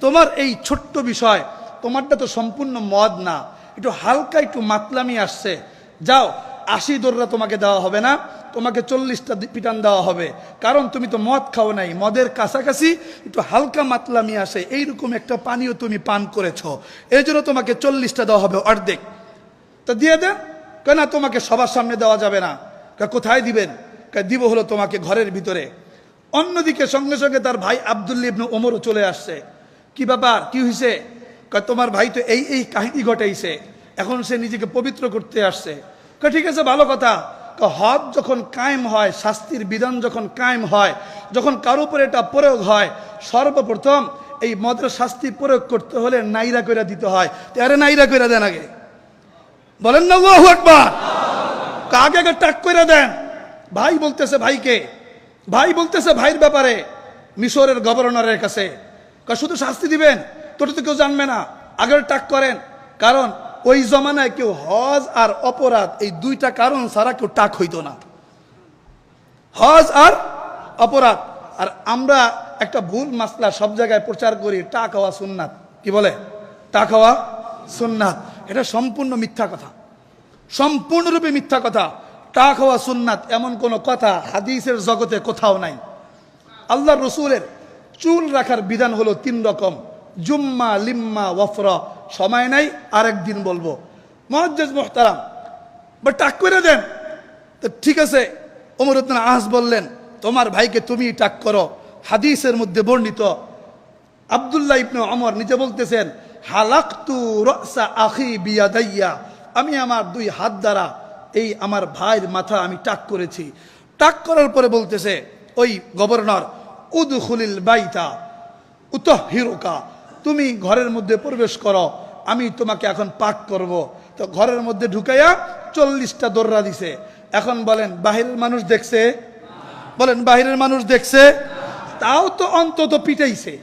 তোমার এই ছোট্ট বিষয়, তোমারটা তো সম্পূর্ণ মদ না, একটু হালকা একটু মাতলামি আসছে, যাও 80 দররা তোমাকে দেওয়া হবে না, তোমাকে 40টা পিটান দেওয়া হবে, কারণ তুমি তো মদ খাও নাই, মদের কাছাকাছি একটু হালকা মাতলামি আসে, এইরকম একটা পানীয় তুমি পান করেছ, এই জন্য তোমাকে 40টা দেওয়া হবে, অর্ধেক। তো দিয়ে দেন। কেন তোমাকে সবার সামনে দেওয়া যাবে না? কোথায় দিবেন? দিব হলো তোমাকে ঘরের ভিতরে। অন্যদিকে সঙ্গে সঙ্গে তার ভাই আব্দুল্লাহ ইবনে ওমরও চলে আসছে। কি ব্যাপার, কি হয়েছে? তোমার ভাই তো এই কাহিনী ঘটাইছে, এখন সে নিজেকে পবিত্র করতে আসছে। ঠিক আছে, ভালো কথা। হদ যখন কায়েম হয়, শাস্তির বিধান যখন কায়েম হয়, যখন কারো উপরে এটা প্রয়োগ হয়, সর্বপ্রথম এই মদের শাস্তি প্রয়োগ করতে হলে নাইরা কইরা দিতে হয়। আরে নাইরা কইরা দেন আগে, বলেন না আল্লাহু আকবার। আগে টাক কইরা দেন। ভাই বলতেছে ভাইকে, ভাই বলতেছে ভাইয়ের ব্যাপারে মিশরের গভর্নরের কাছে, শুধু শাস্তি দিবেন, তোটা তো কেউ জানবে না, আগে টাক করেন। কারণ ওই জমানায় কেউ হজ আর অপরাধ, এই দুইটা কারণ ছাড়া কেউ টাক হইতো না, হজ আর অপরাধ। আর আমরা একটা ভুল মাসলা সব জায়গায় প্রচার করি, টাক হওয়া সুন্নাত। কি বলে? টাক হওয়া সুন্নাত। এটা সম্পূর্ণ মিথ্যা কথা, সম্পূর্ণরূপে মিথ্যা কথা। টাক হওয়া সুন্নাত এমন কোন কথা হাদিসের জগতে কোথাও নাই। আল্লাহর রসুলের চুল রাখার বিধান হলো 3 রকম, জুম্মা, লিম্মা, ওয়ফরা। সময় নাই, আরেকদিন বলবো। মুআজ্জাজ মুহতারাম, বা টাক করে দেন। তো ঠিক আছে, ওমর ইবনে আস বললেন, তোমার ভাইকে তুমি টাক করো। হাদিসের মধ্যে বর্ণিত, আব্দুল্লাহ ইবনে ওমর নিজে বলতেছেন, হালাকতু রাসা আখি বিয়াদাইয়া, আমি আমার 2 হাত দ্বারা এই আমার ভাইয়ের মাথা আমি টাক করেছি। টাক করার পরে বলতেছে ওই গভর্নর, উদখুলিল বাইতা উতাহহিরুকা, তুমি ঘরের মধ্যে প্রবেশ করো, আমি তোমাকে এখন পাক করব। তো ঘরের মধ্যে ঢুকাইয়া 40টা দৌড়া দিছে। এখন বলেন বাহিরের মানুষ দেখছে? বলেন বাহিরের মানুষ দেখছে? তাও তো অন্তত পিটাইছে,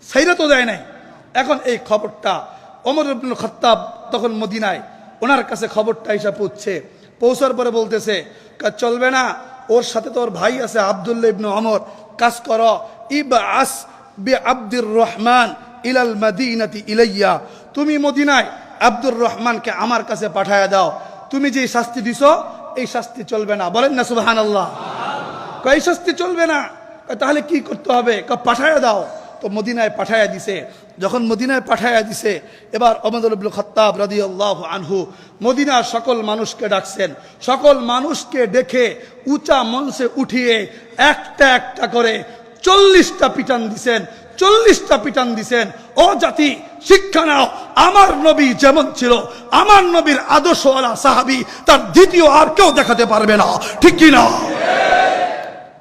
ছাইরা তো যায় নাই। এখন এই খবরটা ওমর ইবনুল খাত্তাব তখন মদিনায়, ওনার কাছে খবরটা এসে পৌঁছার পরে বলতেছে চলবে না, ওর সাথে তো ওর ভাই আছে আব্দুল্লাহ ইবনে ওমর, কাজ করো ইবআস বিআব্দুর রহমান ইলাল মাদিনাতি ইলাইয়া, তুমি মদিনায় আব্দুর রহমানকে আমার কাছে পাঠায়া দাও। তুমি যে শাস্তি দিছো এই শাস্তি চলবে না। বলেন না সুবহানাল্লাহ। এই শাস্তি চলবে না। তাহলে কি করতে হবে? পাঠায়া দাও। তো মদিনায় পাঠায়া দিছে। যখন মদিনায় পাঠায়া দিছে, এবার ওমর ইবনুল খাত্তাব রাদিয়াল্লাহু আনহু মদিনার সকল মানুষকে ডাকছেন। সকল মানুষকে ডেকে উঁচা মঞ্চে উঠিয়ে একটা একটা করে 40টা পিটান দিছেন। 40টা পিটান দিছেন। ও জাতি, শিক্ষা নাও, আমার নবী যেমন ছিল, আমার নবীর আদর্শওয়ালা সাহাবী তার দ্বিতীয় আর কেউ দেখাতে পারবে না। ঠিক কি না?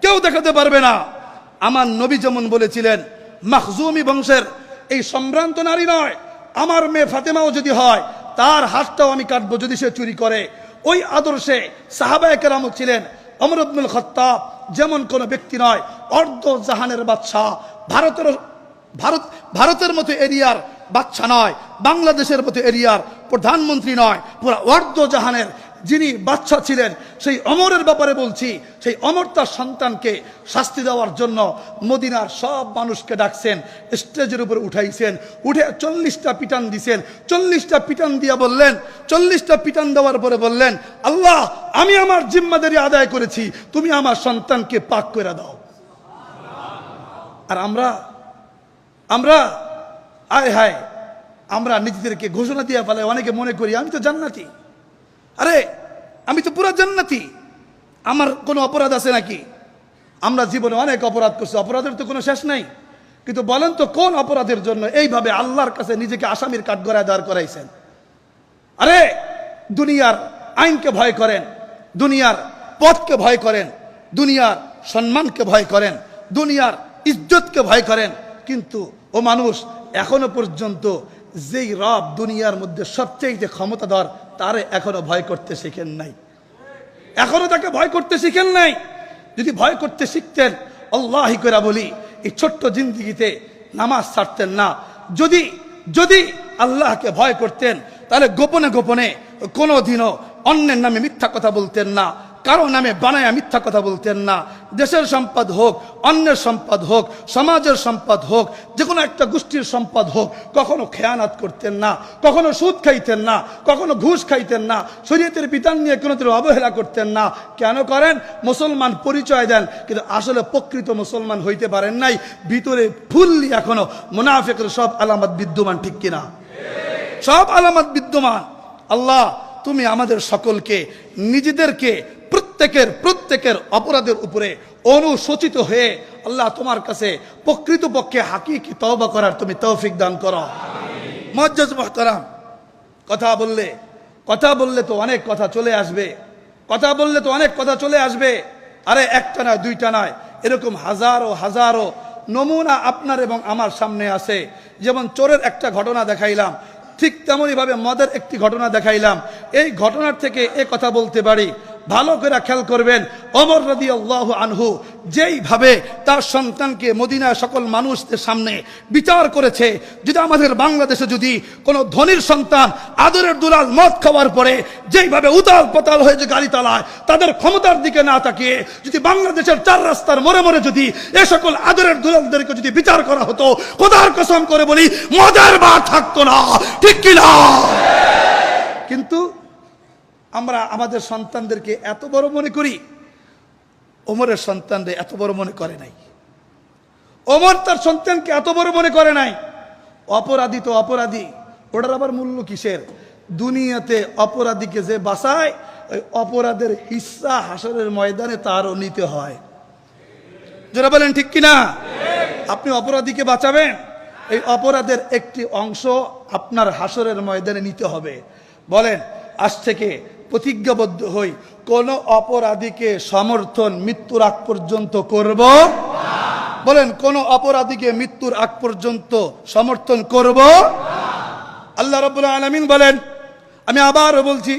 কেউ দেখাতে পারবে না। আমার নবী যেমন বলেছিলেন, মাখজুমি বংশের এই সম্ভ্রান্ত নারী নয়, আমার মেয়ে ফাতেমাও যদি হয় তার হাতটাও আমি কাটবো যদি সে চুরি করে। ওই আদর্শে সাহাবায়ে কেরাম ছিলেন। ওমর ইবনুল খাত্তাব যেমন কোন ব্যক্তি নয়, অর্ধ জাহানের বাদশা, ভারতের মতো এরিয়ার বাদশা নয়, বাংলাদেশের মতো এরিয়ার প্রধানমন্ত্রী নয়, পুরো অর্ধ জাহানের যিনি বাদশা ছিলেন, সেই ওমরের ব্যাপারে বলছি। সেই ওমর তার সন্তানকে শাস্তি দেওয়ার জন্য মদিনার সব মানুষকে ডাকছেন, স্টেজের উপরে উঠাইছেন, উঠে 40টা পিটান দিছেন। 40টা পিটান দিয়া বললেন, 40টা পিটান দেওয়ার পরে বললেন, আল্লাহ, আমি আমার জিম্মাদারি আদায় করেছি, তুমি আমার সন্তানকে পাক করে দাও। আর আমরা আয় হায়, আমরা নিজেদেরকে ঘোষণা দিয়ে ফেলে, অনেকে মনে করি আমি তো জান্নাতি। আরে আমি তো পুরা জান্নাতি, আমার কোনো অপরাধ আছে নাকি? আমরা জীবনে অনেক অপরাধ করছি, অপরাধের তো কোনো শেষ নাই। কিন্তু বলেন তো কোন অপরাধের জন্য এইভাবে আল্লাহর কাছে নিজেকে আসামির কাঠগড়ায় দাঁড় করাইছেন? আরে দুনিয়ার আইনকে ভয় করেন, দুনিয়ার পথকে ভয় করেন, দুনিয়ার সম্মানকে ভয় করেন, দুনিয়ার ইজ্জতকে ভয় করেন, কিন্তু ও মানুষ, এখনো পর্যন্ত যেই রব দুনিয়ার মধ্যে সবচেয়ে ক্ষমতাধর তারে এখনো ভয় করতে শিখেন নাই। এখনো তাকে ভয় করতে শিখেন নাই। যদি ভয় করতে শিখতেন, আল্লাহি করে বলি, এই ছোট্ট জিন্দিগিতে নামাজ ছাড়তেন না। যদি আল্লাহকে ভয় করতেন, তাহলে গোপনে গোপনে কোনোদিনও অন্যের নামে মিথ্যা কথা বলতেন না, কারো নামে বানায়া মিথ্যা কথা বলতেন না। দেশের সম্পদ হোক, অন্যের সম্পদ হোক, সমাজের সম্পদ হোক, যে কোনো একটা গোষ্ঠীর সম্পদ হোক, কখনো খেয়ানত করতেন না, কখনো সুদ খাইতেন না, কখনো ঘুষ খাইতেন না, শরীয়তের বিধান নিয়ে কোনোদিন অবহেলা করতেন না। কেন করেন? মুসলমান পরিচয় দেন, কিন্তু আসলে প্রকৃত মুসলমান হইতে পারেন নাই। ভিতরে ফুললি এখনো মুনাফিকের সব আলামত বিদ্যমান। ঠিক কিনা? সব আলামত বিদ্যমান। আল্লাহ, তুমি আমাদের সকলকে নিজেদেরকে প্রত্যেকের অপরাধের উপরে অনুশোচিত হয়ে আল্লাহ তোমার কাছে প্রকৃতপক্ষে হাকিকি তওবা করার তুমি তৌফিক দান করো। মুআজ্জাজ মুহতারাম, কথা বললে তো অনেক কথা চলে আসবে। আরে একটা নয়, দুইটা নয়, এরকম হাজারো নমুনা আপনার এবং আমার সামনে আছে। যেমন চোরের একটা ঘটনা দেখাইলাম, ঠিক তেমনই ভাবে মদের একটি ঘটনা দেখাইলাম। এই ঘটনার থেকে এ কথা বলতে পারি, ভালো করে খেয়াল করবেন, ওমর রাদিয়াল্লাহু আনহু যেইভাবে তার সন্তানকে মদিনার সকল মানুষদের সামনে বিচার করেছে, যদি আমাদের বাংলাদেশে যদি কোনো ধনীর সন্তান আদরের দুলাল মদ খাওয়ার পরে যেইভাবে উতাল পাতাল হয়ে যে গাড়ি চালায়, তাদের ক্ষমতার দিকে না তাকিয়ে যদি বাংলাদেশের 4 রাস্তার মোড়ে যদি এ সকল আদরের দুলালদেরকে যদি বিচার করা হতো, খোদার কসম করে বলি মদের বার থাকতো না। ঠিক কিনা? কিন্তু আমরা আমাদের সন্তানদেরকে এত বড় মনে করি, ওমরের সন্তানদের এত বড় মনে করে নাই। ওমর তার সন্তানকে এত বড় মনে করে নাই। অপরাধী তো অপরাধী, ওটার আবার মূল্য কিসের? দুনিয়াতে অপরাধীকে যে বাঁচায়, ওই অপরাধের হিস্সা হাসরের ময়দানে তারও নিতে হয়। যারা বলেন ঠিক কিনা? আপনি অপরাধীকে বাঁচাবেন, এই অপরাধের একটি অংশ আপনার হাসরের ময়দানে নিতে হবে। বলেন, আজ থেকে প্রতিজ্ঞাবদ্ধ হই, কোন অপরাধীকে সমর্থন মৃত্যুর আগ পর্যন্ত করব না। বলেন, কোন অপরাধীকে মৃত্যুর আগ পর্যন্ত সমর্থন করব না। আল্লাহ রাব্বুল আলামিন বলেন, আমি আবারও বলছি,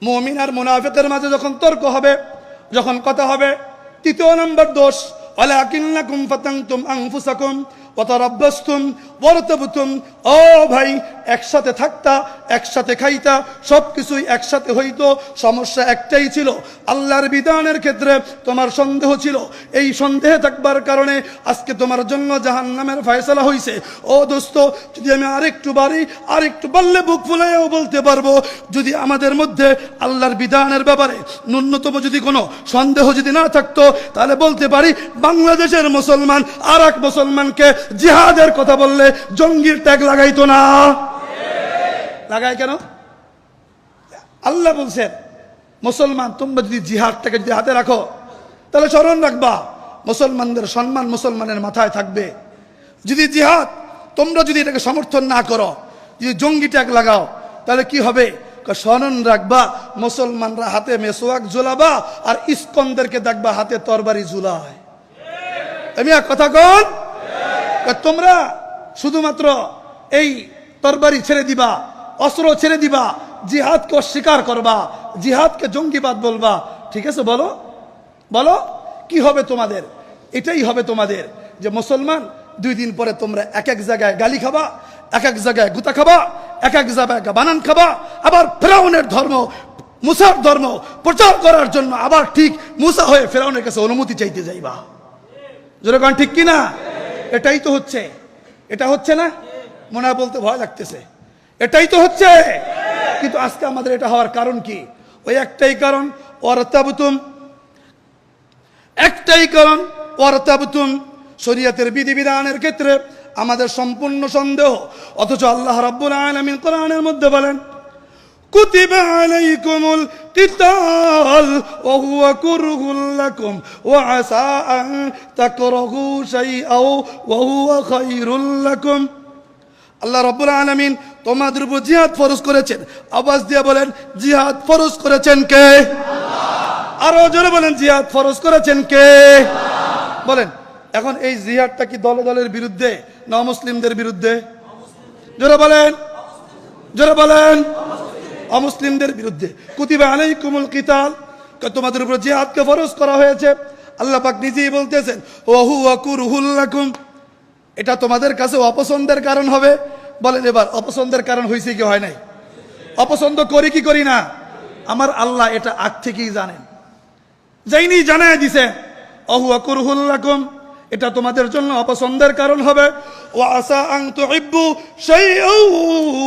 মুমিন আর মুনাফিকের মাঝে যখন তর্ক হবে, যখন কথা হবে, তৃতীয় নম্বর দোষ, ওয়ালাকিন্নাকুম ফাতানতুম আনফুসাকুম ওয়া তারাব্বাসতুম ওয়ারতাবতুম। ও ভাই, একসাথে থাকতা, একসাথে খাইতা, সব কিছুই একসাথে হইতো, সমস্যা একটাই ছিল, আল্লাহর বিধানের ক্ষেত্রে তোমার সন্দেহ ছিল। এই সন্দেহে থাকবার কারণে আজকে তোমার জন্য জাহান্নামের ফয়সালা হইছে। ও দোস্ত, যদি আমি আরেকটু বাড়লে বুক ফুলাইয়াও বলতে পারবো, যদি আমাদের মধ্যে আল্লাহর বিধানের ব্যাপারে ন্যূনতম যদি কোনো সন্দেহ যদি না থাকতো, তাহলে বলতে পারি বাংলাদেশের মুসলমান আর এক মুসলমানকে জিহাদের কথা বললে জঙ্গির ট্যাগ লাগাইতো না। লাগায় কেন? আল্লাহ বলছেন, মুসলমান তোমরা যদি জিহাদটাকে যদি হাতে রাখো, তাহলে স্মরণ রাখবা মুসলমানদের সম্মান মুসলমানের মাথায় থাকবে। যদি জিহাদ তোমরা যদি এটাকে সমর্থন না করো, যদি জঙ্গি ট্যাগ লাগাও, তাহলে কি হবে? স্মরণ রাখবা মুসলমানরা হাতে মেসোয়াক ঝুলাবা আর ইস্কনদেরকে দেখবা হাতে তরবারি ঝুলায়। আমি কথা কন, তোমরা শুধুমাত্র এই তরবারি ছেড়ে দিবা, অস্ত্র ছেড়ে দিবা, জিহাদকে অস্বীকার করবা, জিহাদকে জঙ্গিবাদ বলবা, ঠিক আছে? বলো বলো কি হবে তোমাদের? এটাই হবে তোমাদের, যে মুসলমান 2 দিন পরে তোমরা এক এক জায়গায় গালি খাবা, এক এক জায়গায় গুতা খাবা, এক এক জায়গায় বানান খাবা, আবার ফেরাউনের ধর্ম, মুসার ধর্ম প্রচার করার জন্য আবার ঠিক মুসা হয়ে ফেরাউনের কাছে অনুমতি চাইতে যাইবা। জোরে কোন ঠিক কিনা? এটাই তো হচ্ছে। এটা হচ্ছে না? মনে হয় বলতে ভয় লাগতেছে, এটাই তো হচ্ছে। কিন্তু আজকে আমাদের এটা হওয়ার কারণ কি? ওই একটাই কারণ, ওয়ারতাবতুম, একটাই কারণ, ওয়ারতাবতুম। শরীয়তের বিধিবিধানের ক্ষেত্রে আমাদের সম্পূর্ণ সন্দেহ। অথচ আল্লাহ রাব্বুল আলামিন কোরআনের মধ্যে বলেন, কুতিবা আলাইকুমুল কিতাল ওয়া হুয়া কুরহুল লাকুম ওয়া আসা আন তাকরাহু শাইআও ওয়া হুয়া খায়রুল লাকুম। আল্লাহ রাব্বুল আলামিন তোমাদের উপর জিহাদ ফরজ করেছেন। আওয়াজ দিয়ে বলেন, জিহাদ ফরজ করেছেন কে? আল্লাহ। আরো জোরে বলেন, জিহাদ ফরজ করেছেন কে? আল্লাহ। বলেন, এখন এই জিহাদটা কি দলের বিরুদ্ধে না মুসলিমদের বিরুদ্ধে? জোরে বলেন, জোরে বলেন। অমুসলিমদের বিরুদ্ধে। কুতিবা আলাইকুমুল কিতাল, তোমাদের উপর জিহাদকে ফরজ করা হয়েছে। আল্লাহ পাক নিজেই বলতেছেন, ওয়া হুয়া কুরহুল লাকুম, এটা তোমাদের কাছে অপছন্দের কারণ হবে। বলেন এবার, অপছন্দের কারণ হয়েছে কি হয় নাই? অপছন্দ করি কি করি না? আমার আল্লাহ এটা আগ থেকেই জানেন, যাইনি জানায় দিছে, ওয়া হুয়া কুরহুল লাকুম, এটা তোমাদের জন্য অপছন্দের কারণ হবে। ওয়া আসা আন তুহিব্বু শাইআও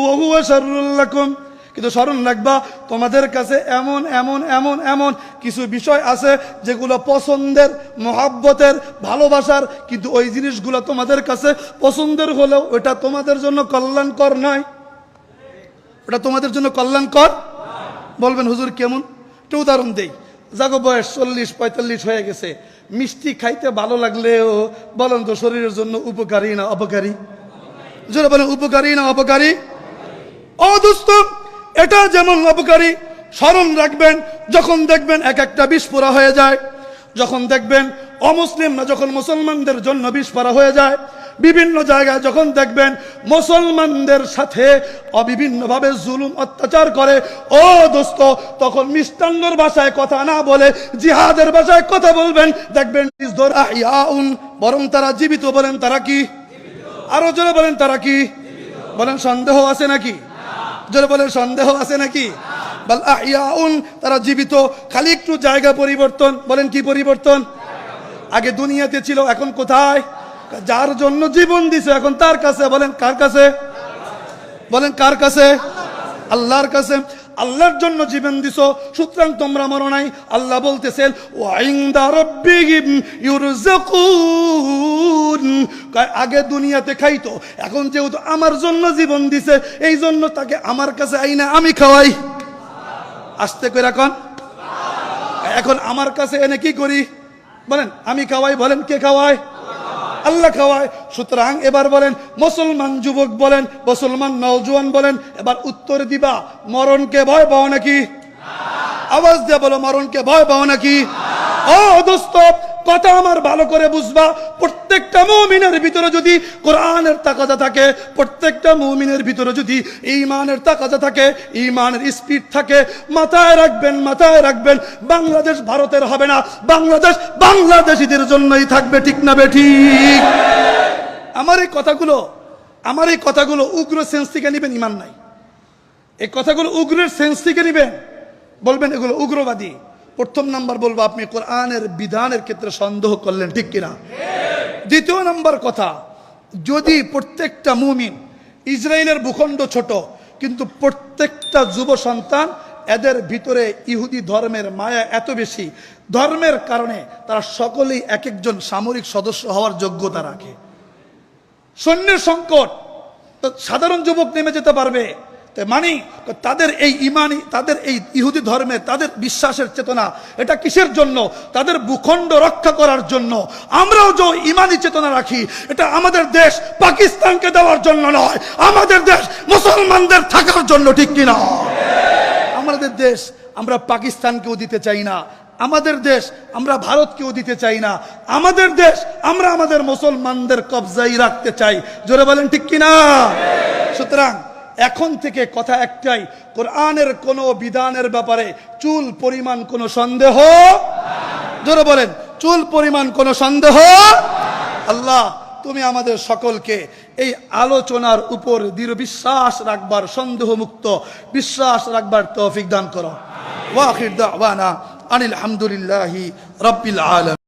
ওয়া হুয়া শাররুল লাকুম, কিন্তু স্মরণ রাখবা তোমাদের কাছে এমন এমন এমন এমন কিছু বিষয় আছে যেগুলো পছন্দের, মহাব্বতের, ভালোবাসার, কিন্তু ওই জিনিসগুলো তোমাদের কাছে পছন্দের হলেও ওটা তোমাদের জন্য কল্যাণকর নয়। ওটা তোমাদের জন্য কল্যাণকর। বলবেন হুজুর কেমন? একটা উদাহরণ দেই। যাগো বয়স 40-45 হয়ে গেছে, মিষ্টি খাইতে ভালো লাগলেও বলেন তো শরীরের জন্য উপকারী না অপকারী? যারা বলেন উপকারী না অপকারী? ও দোস্ত, এটা যেমন অপকারী, স্মরণ রাখবেন যখন দেখবেন এক একটা বিস্ফোরা হয়ে যায়, যখন দেখবেন অমুসলিমরা যখন মুসলমানদের জন্য বিস্ফোরা হয়ে যায়, বিভিন্ন জায়গায় যখন দেখবেন মুসলমানদের সাথে বিভিন্নভাবে জুলুম অত্যাচার করে, ও দোস্ত, তখন মিষ্টান্নর ভাষায় কথা না বলে জিহাদের ভাষায় কথা বলবেন। দেখবেন বরং তারা জীবিত। বলেন তারা কি? আরো জোরে বলেন, তারা কি? বলেন সন্দেহ আছে নাকি? জোরে বলেন, সন্দেহ আছে নাকি? বাল আহইয়াউন, তারা জীবিত, খালি একটু জায়গা পরিবর্তন। বলেন কি পরিবর্তন? আগে দুনিয়াতে ছিল, এখন কোথায়? যার জন্য জীবন দিছে এখন তার কাছে। বলেন কার কাছে? বলেন কার কাছে? আল্লাহর কাছে। আল্লাহর জন্য জীবন দিছো, সুতরাং তোমরা মরো নাই। আল্লাহ বলতেছেন, ওয়া ইনদা রাব্বিহিম ইউরযাকুন, আগে দুনিয়াতে খাইতো, এখন যেহেতু আমার জন্য জীবন দিছে, এই জন্য তাকে আমার কাছে আইনা আমি খাওয়াই। আস্তে করে এখন, এখন আমার কাছে এনে কি করি? বলেন আমি খাওয়াই। বলেন কে খাওয়ায়? আল্লাহ খাওয়ায়। সুতরাং এবার বলেন, মুসলমান যুবক বলেন, মুসলমান নওজোয়ান বলেন, এবার উত্তর দিবা, মরণকে ভয় পাও নাকি? আওয়াজ দিয়ে বলো, মরণকে ভয় পাও নাকি? ও দোস্ত, কথা আমার ভালো করে বুঝবা, প্রত্যেকটা মুমিনের ভিতরে যদি কোরআনের তাকাজা থাকে, প্রত্যেকটা মুমিনের ভিতরে যদি ঈমানের তাকাজা থাকে, ঈমানের স্পিড থাকে, মাথায় রাখবেন, মাথায় রাখবেন, বাংলাদেশ ভারতের হবে না, বাংলাদেশ বাংলাদেশীদের জন্যই থাকবে। ঠিক না বেঠিক? আমার এই কথাগুলো উগ্র সেন্স থেকে নিবেন, ইমান নাই। এই কথাগুলো উগ্রের সেন্স থেকে নিবেন, বলবেন এগুলো উগ্রবাদী। প্রথম নাম্বার বলবো, আপনি কোরআনের বিধানের ক্ষেত্রে সন্দেহ করলেন, ঠিক কিনা? দ্বিতীয় নাম্বার কথা, যদি প্রত্যেকটা মুমিন, ইসরায়েলের ভূখণ্ড ছোট, কিন্তু প্রত্যেকটা যুব সন্তান, এদের ভিতরে ইহুদি ধর্মের মায়া এত বেশি, ধর্মের কারণে তারা সকলেই এক একজন সামরিক সদস্য হওয়ার যোগ্যতা রাখে। সৈন্যের সংকট, সাধারণ যুবক নেমে যেতে পারবে। মানি তাদের এই ইমানি, তাদের এই ইহুদি ধর্মের, তাদের বিশ্বাসের চেতনা, এটা কিসের জন্য? তাদের ভূখণ্ড রক্ষা করার জন্য। আমরাও যে ইমানি চেতনা রাখি, এটা আমাদের দেশ পাকিস্তানকে দেওয়ার জন্য নয়, আমাদের দেশ মুসলমানদের থাকার জন্য। ঠিক কিনা? আমাদের দেশ আমরা পাকিস্তানকেও দিতে চাই না, আমাদের দেশ আমরা ভারতকেও দিতে চাই না, আমাদের দেশ আমরা আমাদের মুসলমানদের কবজায় রাখতে চাই। জোরে বলেন ঠিক কিনা? সুতরাং এখন থেকে কথা একটাই, কোরআনের কোন বিধানের ব্যাপারে চুল পরিমাণ কোন সন্দেহ, জোরে বলেন, চুল পরিমাণ কোন সন্দেহ। আল্লাহ তুমি আমাদের সকলকে এই আলোচনার উপর দৃঢ় বিশ্বাস রাখবার, সন্দেহ মুক্ত বিশ্বাস রাখবার তৌফিক দান করো। ওয়া আখির দাওয়ানা আনিল হামদুলিল্লাহি রাব্বিল আলামিন।